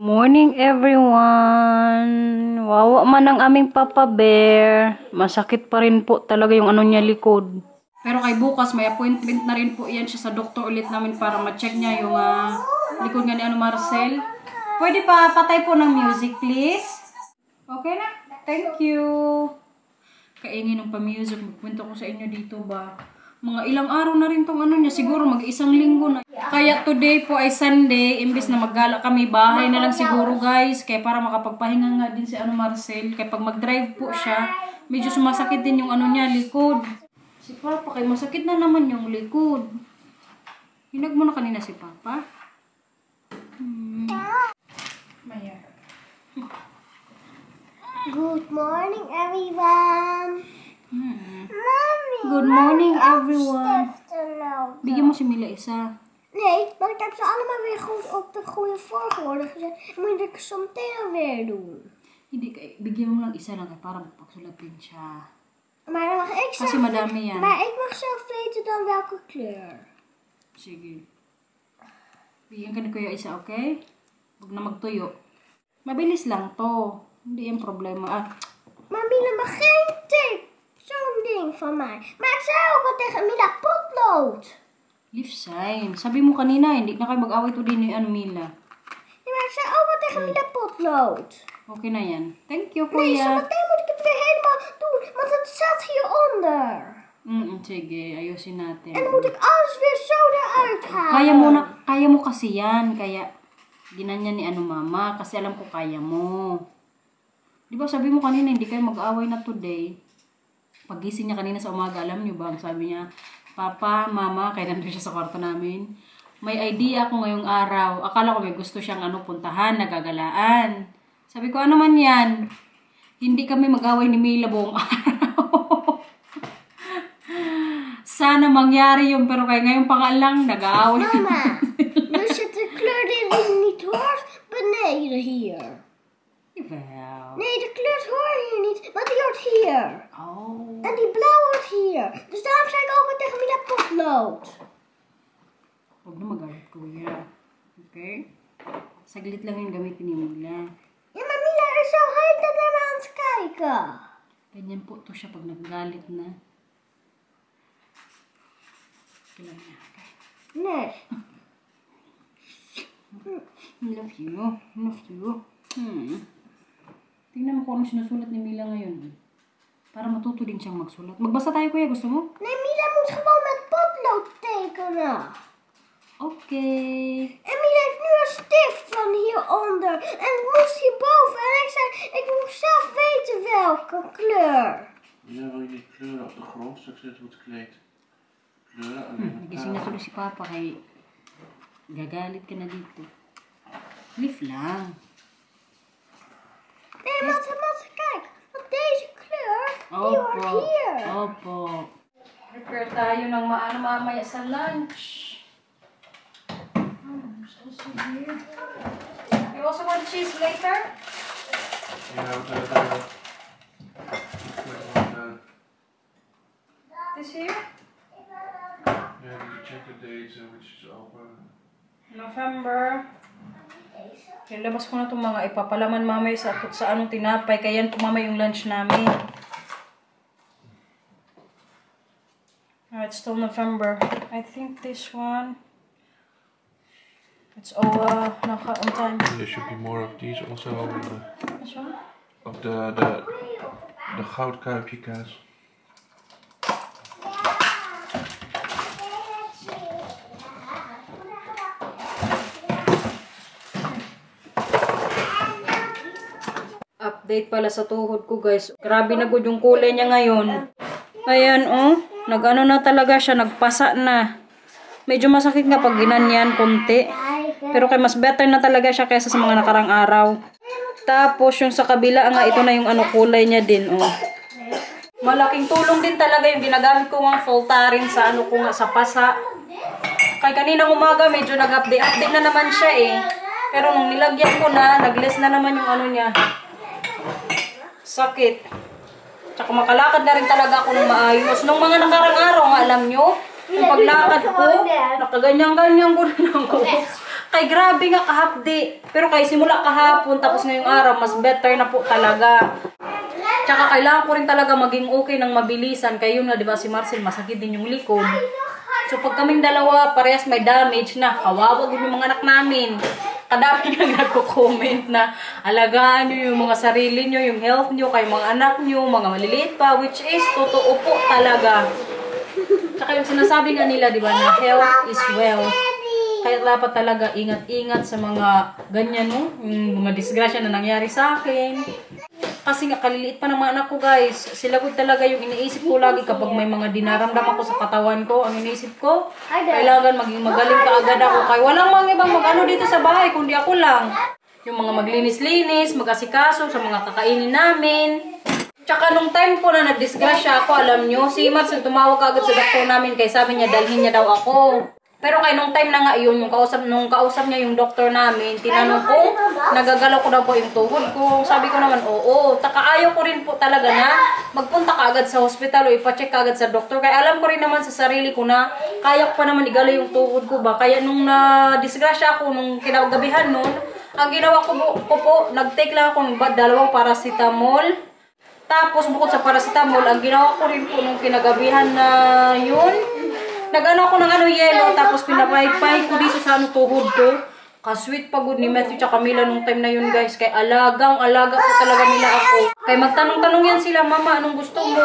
Morning everyone! Wawa man ang aming Papa Bear. Masakit pa rin po talaga yung ano niya likod. Pero kay bukas may appointment na rin po yan siya sa doktor ulit namin para ma-check niya yung likod nga ni Marcel. Pwede pa patay po ng music please? Okay na? Thank you! Kaingin ng pa-music. Magpunta ko sa inyo dito ba? Mga ilang araw na rin tong ano niya. Siguro mag-isang linggo na. Kaya today po ay Sunday. Imbes na maggala kami, bahay na lang siguro guys. Kaya para makapagpahinga nga din si Marcel. Kaya pag mag-drive po siya, medyo sumasakit din yung ano niya, likod. Si Papa, kaya masakit na naman yung likod. Hinag mo na kanina si Papa. Maya. Good morning, everyone. Mommy, Good morning, everyone. Bigyan mo si Mila isa. Nee, maar ik heb ze allemaal weer goed op de goede volgorde gezet. Moet ik zo meteen alweer doen. Hindi, bigyan mo lang isa lang para magpagsulatin siya. Maar dan mag ik zelf... Kasi madami yan. Maar ik mag zelf weten dan welke kleur. Sige. Bigyan ka ni Kuya isa, okay? Huwag na magtuyo. Mabilis lang to. Hindi yung problema. Maar Mila mag geen tape. Zo'n ding van mij. Maar ik zei ook al tegen Mila, potlood. Leaf sign. Sabi mo kanina, hindi na kayo mag-away to din ni Mila. Ja, maar ik zei ook al tegen Mila, potlood. Okay na yan. Thank you, Nee, Kuya. zometeen moet ik het weer helemaal doen. Want het zat hieronder. Sige, ayusin natin. En dan moet ik alles weer zo eruit halen. Kaya mo kasi yan. Kaya, ginanyan ni Mama. Kasi alam ko kaya mo. Di ba sabi mo kanina, hindi kayo mag-away na today. Pagising niya kanina sa umaga, alam niyo ba? Sabi niya, Papa, Mama, kaya nandun siya sa kwarto namin. May idea ako ngayong araw. Akala ko may gusto siyang puntahan, nagagalaan. Sabi ko, ano man yan? Hindi kami mag-away ni Mila buong araw. Sana mangyari yun, pero kaya ngayong pangalang nag-aaway. Mama, nu zit de kleur die niet hoort beneden hier. Jawel. Nee, de kleur hoort hier niet, want die hoort hier. Oh. En die blauw hoort hier. Dus daarom zei ik ook al tegen Mila, potlood. Huwag na magalit, Kuya. Okay? Saglit lang yung gamitin ni Mila. Ja, maar Mila is zo heet dat naar me aan het kijken. Ganyan po to siya pag naggalit na. Kailan niya. Okay. Nee. I love you. I love you. Tingnan mo kung ano sinusulat ni Mila ngayon. Para matuto din siyang magsulat. Magbasa tayo, Kuya. Gusto mo? Nee, Mila moet gewoon met potlood tekenen. Okay. En Mila heeft nu een stift van hieronder. En het moest hierboven. En ik zei, ik moet zelf weten welke kleur. Ja, wil je die kleuren op de grond straks zetten op het kleed? Kleuren alleen Nagising na tuloy si Papa kay gagalit ka na dito. Lief lang. Nee, want kijk. Want deze kleur, die hoort hier. Opo. Prepare tayo ng mamaya sa lunch. You also want cheese later? Ja, we gaan het This here? ja, die checken deze, which is open. November. Ilabas ko na itong mga ipapalaman mamaya sa anong tinapay. Kaya yan po mamaya yung lunch namin. It's still November. I think this one. It's all on time. There should be more of these also. This one? Of de goudkuipje kaas. Update pala sa tuhod ko guys. Grabe na good yung kulay niya ngayon. Ayan oh. Nag-ano na talaga siya. Nagpasa na. Medyo masakit nga pag ginanyan konti. Pero kay mas better na talaga siya kaysa sa mga nakarang araw. Tapos yung sa kabila nga ito na yung kulay niya din oh. Malaking tulong din talaga yung ginagamit ko ng Voltaren sa sa pasa. Kay kaninang umaga medyo nag-update na naman siya eh. Pero nung nilagyan ko na, nag-less na naman yung niya. Sakit. Tsaka makalakad na rin talaga ako ng maayos. Nung mga nakarang araw nga, alam nyo, yung paglakad ko, nakaganyan-ganyan ko na ako. Kay grabe nga kahapdi. Pero kay simula kahapon tapos ngayong araw, mas better na po talaga. Tsaka kailangan ko rin talaga maging okay ng mabilisan. Kaya yun nga, di ba si Marcel, masakit din yung likod. So pag kaming dalawa, parehas may damage na. Kawawa yung mga anak namin. Kadami nga nagko-comment na alagaan nyo yung mga sarili nyo, yung health nyo, kay mga anak nyo, mga maliliit pa. Which is, totoo po talaga. Tsaka yung sinasabi nga nila, di ba, na health is wealth. Kaya dapat talaga ingat-ingat sa mga ganyan, no? Yung mga disgrasya na nangyari sa akin. Kasi nga, kaliliit pa ng mga anak ko, guys. Sila ko talaga yung iniisip ko lagi kapag may mga dinaramdam ako sa katawan ko. Ang iniisip ko, kailangan maging magaling ka agad ako. Kaya walang mga ibang mag-ano dito sa bahay, kundi ako lang. Yung mga maglinis-linis, mag-asikaso sa mga kakainin namin. Tsaka nung time po na nagdisgrasya ako, alam nyo, si Marcel tumawag agad sa doktor namin kaya sabi niya dalhin niya daw ako. Pero kay nung time na nga yun, nung kausap niya yung doktor namin, tinanong ko, nagagalaw ko daw po yung tuhod ko. Sabi ko naman, oo. Taka ayaw ko rin po talaga na magpunta ka agad sa hospital o ipacheck ka agad sa doktor. Kaya alam ko rin naman sa sarili ko na kaya ko pa naman igalaw yung tuhod ko ba. Kaya nung na-disgrasya ako, nung kinagabihan nun, ang ginawa ko po, nag-take lang ako ng 2 paracetamol. Tapos bukod sa paracetamol, ang ginawa ko rin po nung kinagabihan na yun, nag-ano ako ng yelo, tapos pinapahigpahig ko dito sa tuhod ko. Ka-sweet pagod ni Matthew tsaka Camila nung time na yun, guys. Kaya alagang-alaga po talaga nila ako. Kaya magtanong-tanong yan sila, Mama, anong gusto mo?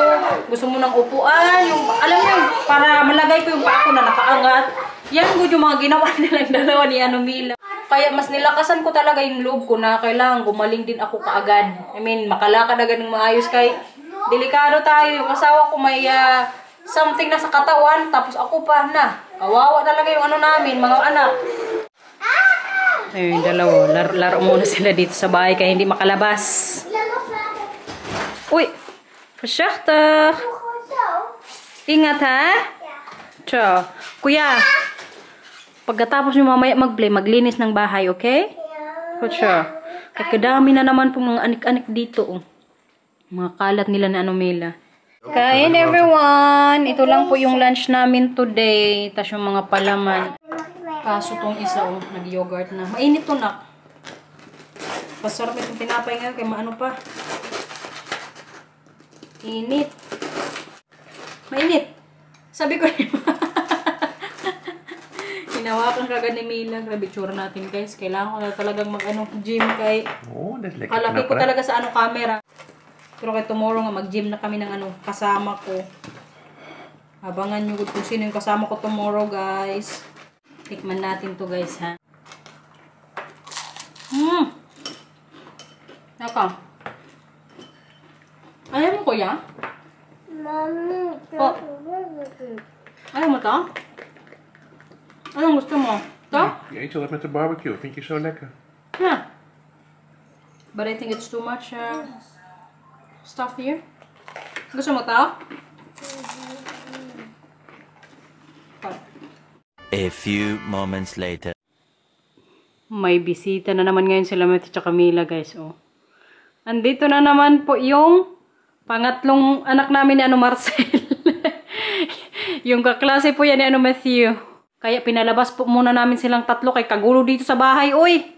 Gusto mo ng upuan? Yung, alam mo, para malagay ko yung paa ko na nakaangat. Yan good yung mga ginawa nilang dalawa ni Mila. Kaya mas nilakasan ko talaga yung loob ko na kailangan gumaling din ako kaagad. I mean, makalakad agad ng maayos kay delikado tayo. Yung asawa ko may something na sa katawan, tapos ako pa na. Kawawa talaga yung ano namin, mga anak. Ayun, dalawa. Laro muna sila dito sa bahay kaya hindi makalabas. Uy! Pasyakta! Ingat ha? Ciao. Kuya, pagkatapos nyo mamaya mag-play, maglinis ng bahay, okay? Ciao. Kaya kadami na naman pong mga anik-anik dito. Oh. Mga kalat nila na Mila. Kain everyone! Ito lang po yung lunch namin today. Tapos yung mga palaman. Kaso tong isa, nag-yogurt na. Mainit to, nak. Pasarap itong tinapay nga. Kaya maano pa. Init. Mainit. Sabi ko hinawakan kagad ni Mila. Grabe tsura natin, guys. Kailangan ko na talagang mag-gym kay kalaki ko talaga sa camera. Pero kay tomorrow nga mag-gym na kami ng kasama ko. Abangan nyo kung sino yung kasama ko tomorrow, guys. Tikman natin to, guys, ha. Naka. Ayaw mo, kuya? Mami, Oh. Ayaw mo to? Anong gusto mo? To? Je eet altijd met de barbecue, vind je zo lekker? Yeah. But I think it's too much stuff here. Gusto mo to? A few moments later. May bisita na naman ngayon sila Matthew at Camila, guys. Oh. Andito na naman po yung pangatlong anak namin ni Marcel. Yung kaklase po yan ni Matthew. Kaya pinalabas po muna namin silang tatlo kay kagulo dito sa bahay. Uy!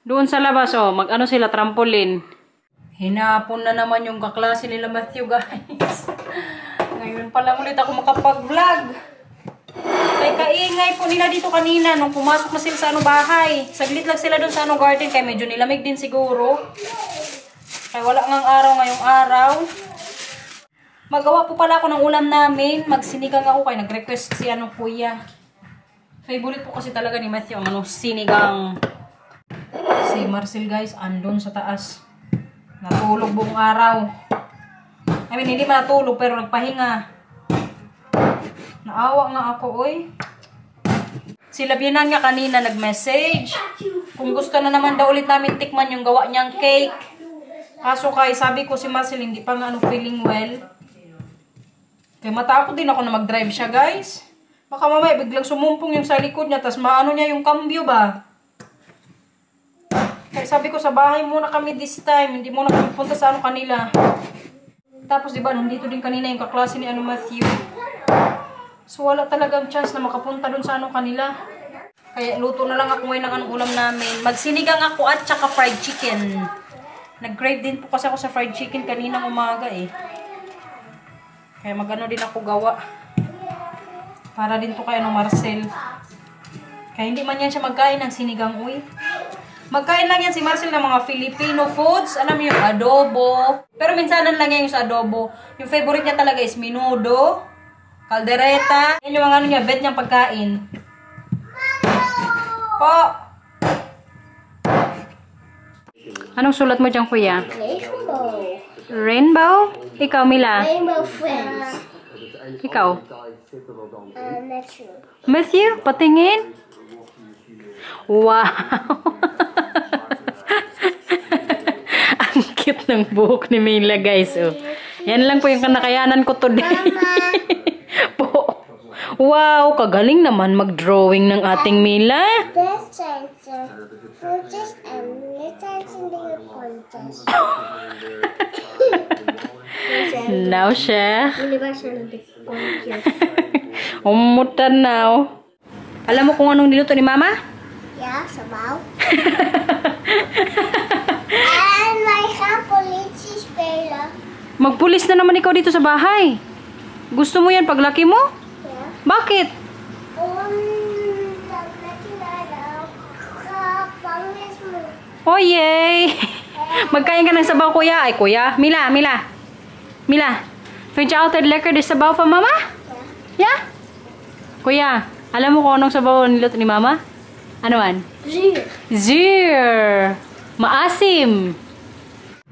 Doon sa labas, mag-ano sila, trampoline. Hinapon na naman yung kaklase nila Matthew, guys. Ngayon pa lang ulit ako makapag-vlog. Kaya kaingay po nila dito kanina nung pumasok na sila sa bahay. Saglit lang sila doon sa garden kaya medyo nilamig din siguro. Kaya wala ngang araw ngayong araw. Magawa po pala ako ng ulam namin. Magsinigang ako kaya nag-request si kuya. Favorite po kasi talaga ni Matthew ang sinigang. Si Marcel, guys, andun sa taas. Natulog buong araw. I mean, hindi pa natulog pero nagpahinga. Naawa nga ako, oy. Si Labianan nga kanina nag-message. Kung gusto na naman daw ulit namin tikman yung gawa niyang cake. Kaso kay sabi ko si Marcel hindi pa nga feeling well. Kaya matakot din ako na mag-drive siya, guys. Baka mamaya biglang sumumpong yung sa likod niya tas maano niya yung cambio ba. Kaya sabi ko sa bahay muna kami this time. Hindi muna kami punta sa kanila. Tapos diba nandito din kanina yung kaklase ni Matthew. So wala talagang chance na makapunta dun sa kanila. Kaya luto na lang ako ngayon ng ulam namin. Magsinigang ako at saka fried chicken. Nag-crave din po kasi ako sa fried chicken kaninang umaga eh. Kaya magano din ako gawa. Para din to kay Marcel. Kaya hindi man yan siya magkain ng sinigang uy. Magkain lang yan si Marcel ng mga Filipino foods. Alam mo yung adobo. Pero minsanan lang yan yung sa adobo. Yung favorite niya talaga is menudo, caldereta. Yan yung mga ano niya, bet niyang pagkain. Po! Anong sulat mo dyan, kuya? Rainbow. Rainbow? Ikaw, Mila? Rainbow friends. Ikaw? Matthew. Matthew, patingin. Wow! Ang cute ng buhok ni Mila, guys. Oh. Yan lang po yung kanakayanan ko today. Po. Wow, kagaling naman mag-drawing ng ating Mila. This change fruits and little in the contest. Now siya. Universal contest. Umutan now. Alam mo kung anong niluto ni Mama? Yeah, sabaw. And my police spela. Magpulis na naman ikaw dito sa bahay. Gusto mo yan paglaki mo? Yeah. Bakit? Pangis mo. Oh, yay! Magkain ka ng sabaw, kuya. Ay, kuya. Mila. Mila. Vind je altijd lekker de sabaw van mama? Ja? Kuya, alam mo kung anong sabaw niluto ni mama? Ano man? Zuur. Maasim.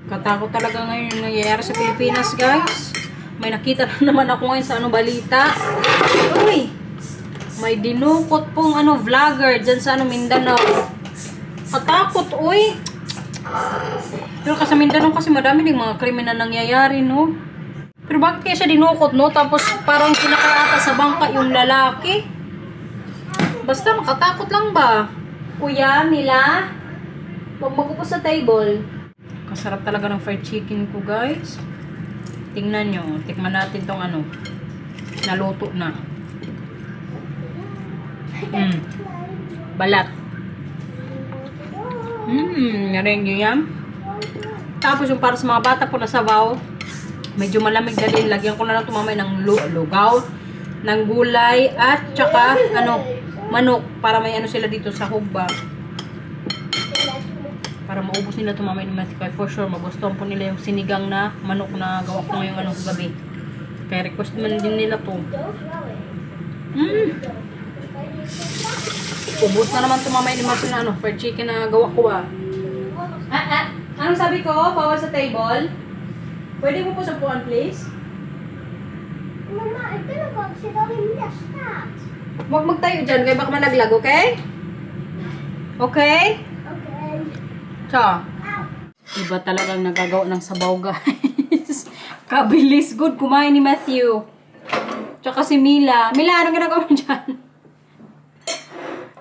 Katakot talaga ngayon yung nangyayari sa Pilipinas, guys. May nakita na naman ako ngayon sa balita. Uy! May dinukot pong vlogger dyan sa Mindanao. Katakot, uy! Pero kasi Mindanao kasi madami ding mga kriminal nangyayari, no? Pero bakit kaya siya dinukot, no? Tapos parang kinakaata sa bangka yung lalaki. Basta makatakot lang ba? Kuya, Mila, huwag magupo sa table. Kasarap talaga ng fried chicken ko, guys. Tingnan nyo. Tikman natin tong naluto na. Balat. Merengue yan. Tapos yung para sa mga bata po na sabaw, medyo malamig na din. Lagyan ko na lang tumamay ng lugaw, ng gulay, at tsaka manok. Para may sila dito sa hugba. Para maubos nila tumamay ni Matthew. Kaya for sure, magustuhan po nila yung sinigang na manok na gawa ko ngayong gabi. Kaya request man din nila to. Ubus na naman tumamay ni Matthew na fried chicken na gawa ko Anong sabi ko? Bawal sa table? Pwede mo po sa puan, please? Mama, ik ben ook al. Ik zit al in de staat. Huwag magtayo dyan, kaya baka malaglag, okay? Okay? Okay. So, iba talagang nagagawa ng sabaw, guys. Kabilis. Good kumain ni Matthew. Tsaka si Mila. Mila, anong ginagawa mo dyan?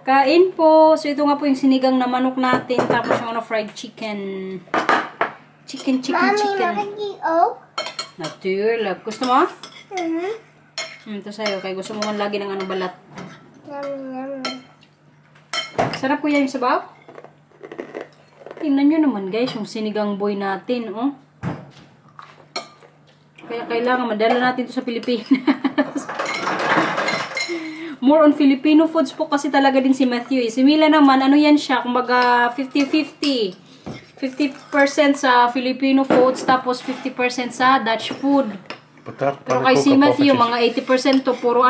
Kain po. So, ito nga po yung sinigang na manok natin. Tapos yung fried chicken. Chicken. Mami, mag ik die ook? Natuurlijk. Gusto mo? Ito sa'yo. Kaya gusto mo man lagi ng balat. Sarap kuya yung sabaw. Tingnan nyo naman guys, yung sinigang boy natin, oh. Kaya kailangan madala natin ito sa Pilipinas. More on Filipino foods po kasi talaga din si Matthew. Si Mila naman, yan siya, kumbaga 50-50. 50% sa Filipino foods, tapos 50% sa Dutch food. Pero kay si Matthew, mga 80% to puro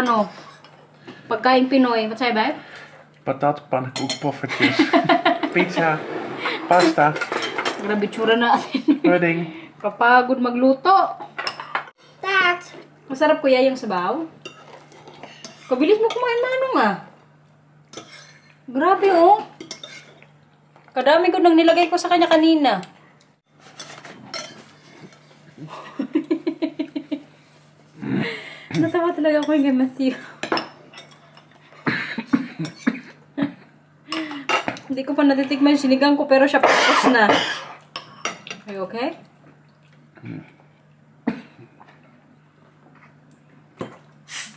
pagkain Pinoy. What's that, babe? Patat, pannenkoekpoffertjes, pizza, pasta, Grabe tsura natin. pudding. Kapagod magluto. Taart. Masarap kuya yung sabaw. Kabilis mo kumain manong Grabe oh. Kadami ko nang nilagay ko sa kanya kanina. Natawa talaga ako yung Matthew. Hindi ko pa natitikman yung sinigang ko pero siya tapos na. Are you okay?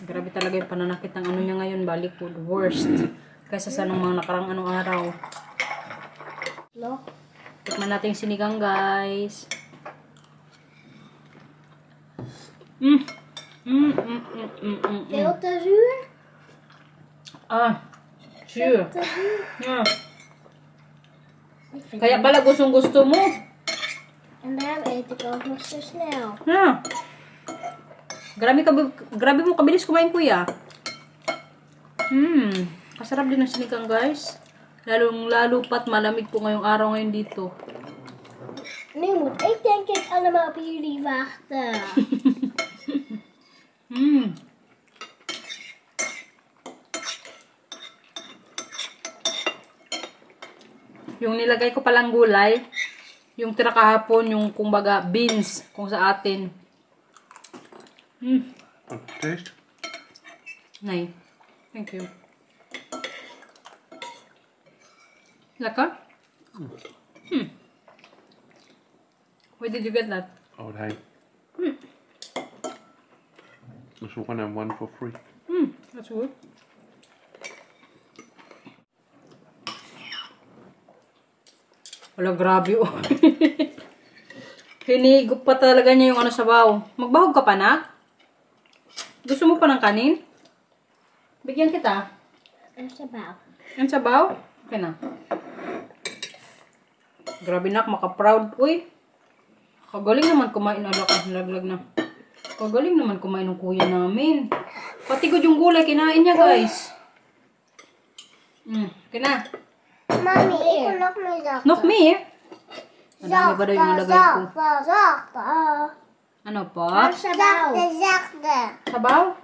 Grabe talaga yung pananakit ng niya ngayon, balikod. Worst. Kaysa sa nung mga nakarang anong araw. Look. Tikman natin yung sinigang, guys. Veel te zuur? Sure. Te zuur? Yeah. Kaya pala gustong-gusto mo. En daarom eet ik ook nog zo snel. Yeah. Grabe mo kabilis kumain, kuya. Kasarap din ang sinigang, guys. Lalo pat malamig po ngayong araw ngayon dito. Nu moet ik denk ik allemaal op jullie wachten. Yung nilagay ko palang gulay, yung tira kahapon, yung kumbaga beans kung sa atin. Taste? Nay. Thank you. Lekker? Where did you get that? Oh, hey. Dus we gaan have one for free. That's good. Wala, grabe oh. Hinigop pa talaga niya yung ano sabaw. Magbahog ka pa, nak? Gusto mo pa ng kanin? Bigyan kita. En sabaw. Yung sabaw? Okay na. Grabe, nak, maka-proud. Uy. Kagaling naman kumain. Ala ka, laglag na. Kagaling naman kumain ng kuya namin. Pati ko yung gulay, kinain niya, guys. Kina. Mami, ik wil nog meer zachten. Nog meer? Ang dami ba daw yung nilagay ko? Zachte. Ano pa? Sabaw. Zachte. Sabaw?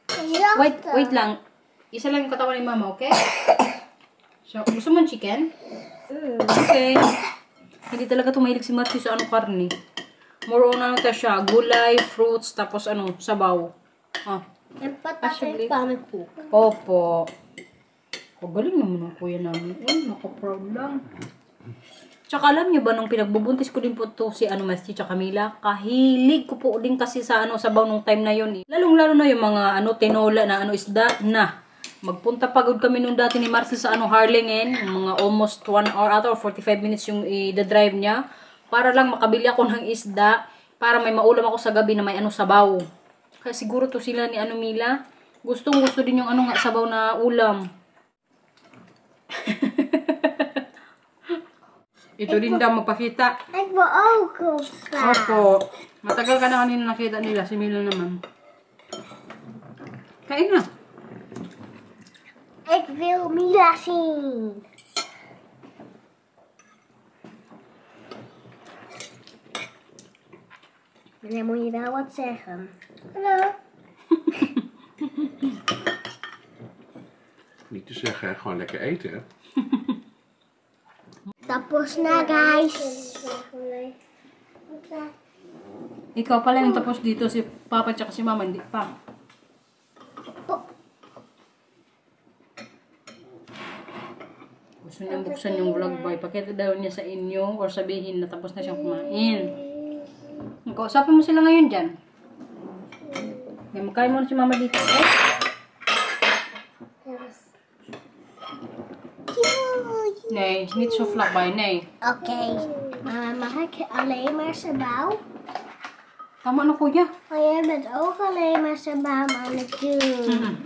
Zachte. Wait lang. Isa lang yung katawan ni mama, okay? So, gusto mo ng chicken? Okay. Hindi talaga tumahilig si Matthew sa karne. More on siya, gulay, fruits, tapos sabaw. En patat Alsjeblieft. en pannenkoek. Opo. Galing naman ang kuya namin. Ay, naka-proud lang. Tsaka alam niyo ba, nung pinagbubuntis ko din po to si Matthew tsaka Camila, kahilig ko po din kasi sa sabaw nung time na yun. Lalong-lalo na yung mga tinola na isda na. Magpunta pagod kami nung dati ni Marcel sa Harlingen, yung mga almost 1 hour ata or 45 minutes yung i-drive niya, para lang makabili ako ng isda, para may maulam ako sa gabi na may sabaw. Kaya siguro to sila ni Mila, gustong-gusto din yung sabaw na ulam. Ito din daw magpakita. Ik wil ook opstaan. Opo. Matagal ka na kanina nakita nila. Si Mila naman. Kain na. Ik wil Mila zien. En dan moet je wel wat zeggen. Hallo. Niet te zeggen, gewoon lekker eten, hè? Tapos na, guys. Ikaw pala yung tapos dito. Si Papa tsaka si Mama hindi pa. Gusto niyang buksan yung vlog boy. Pakita daw niya sa inyo or sabihin na tapos na siyang kumain. Kausapin mo sila ngayon dyan. Okay, magkain mo na si Mama dito. Okay? Nee, niet zo vlakbij, nee. Oké. Mag ik alleen maar sabaw? Tama na kuya. Maar jij bent ook alleen maar sabaw aan het doen.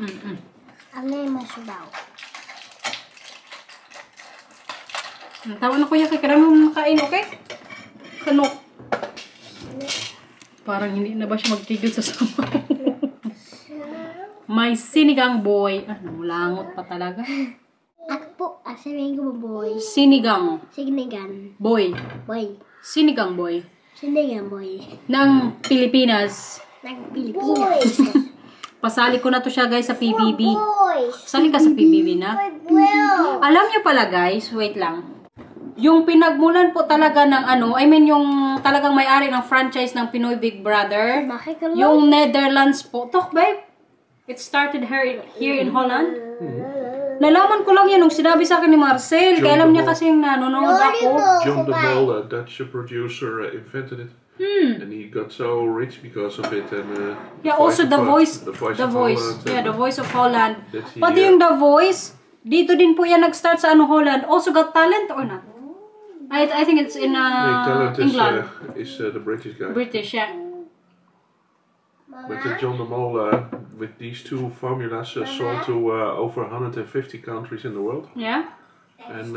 Alleen maar sabaw. Tama na kuya, kaya karami mo makain, okay? Kanok. Parang hindi na ba siya magtigil sa sabaw? May sinigang boy. Langot pa talaga. Ako po, sabihin ko boy. Sinigang Sinigang. boy. Boy. Sinigang boy. Sinigang boy. Ng Pilipinas. Ng Pilipinas. Pasali ko na to siya guys sa PBB. Boy. Sali ka sa PBB na? Boy. Alam niyo pala guys, wait lang. Yung pinagmulan po talaga ng yung talagang may-ari ng franchise ng Pinoy Big Brother. Bakit ka lang? Yung Netherlands po. Talk babe. It started here in Holland. Nalaman ko lang yan nung sinabi sa akin ni Marcel. Kaya alam niya kasing nanonood ako. John de Mol, a Dutch producer, invented it. And he got so rich because of it. And, Yeah, also The Voice. The Voice The of Voice. Holland. Yeah, The Voice of Holland. That he, Pati yung The Voice, Dito din po yan nag-start sa Holland. Also Got Talent or not? I think it's in Talent England. is the British guy. British, yeah. But John de Mol, with these two formulas, sold to over 150 countries in the world. Yeah. And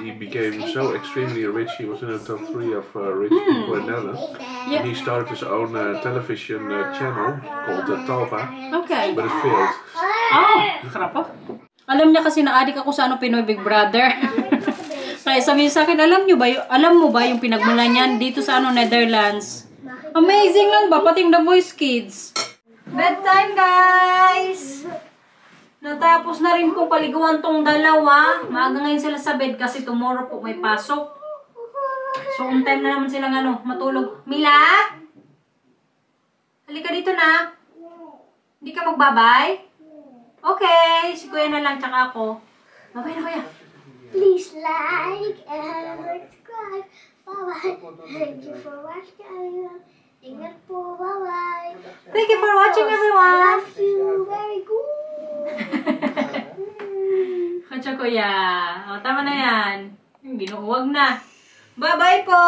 he became so extremely rich. He was in the top 3 of rich people in Netherlands. Yeah. And he started his own television channel called Talpa. Okay. But it failed. Oh, sarap po. Alam niya kasi na-addict ako sa Pinoy Big Brother. Kaya sabi niya sa akin, alam mo ba yung pinagmula niyan dito sa Netherlands? Amazing lang ba? Pating The Voice Kids. Bedtime, guys! Natapos na rin pong paliguan tong dalawa. Maaga ngayon sila sa bed kasi tomorrow po may pasok. So, on time na naman silang matulog. Mila? Halika dito na. Hindi ka magbabay? Okay, si Kuya na lang tsaka ako. Babay na Kuya. Please like and subscribe. Bye-bye. Thank you for watching. Ingat po. Bye-bye. Thank you for watching, I everyone. love you. Very good. Katsa Kuya. O, tama na yan. Binuhuwag na. Bye-bye po!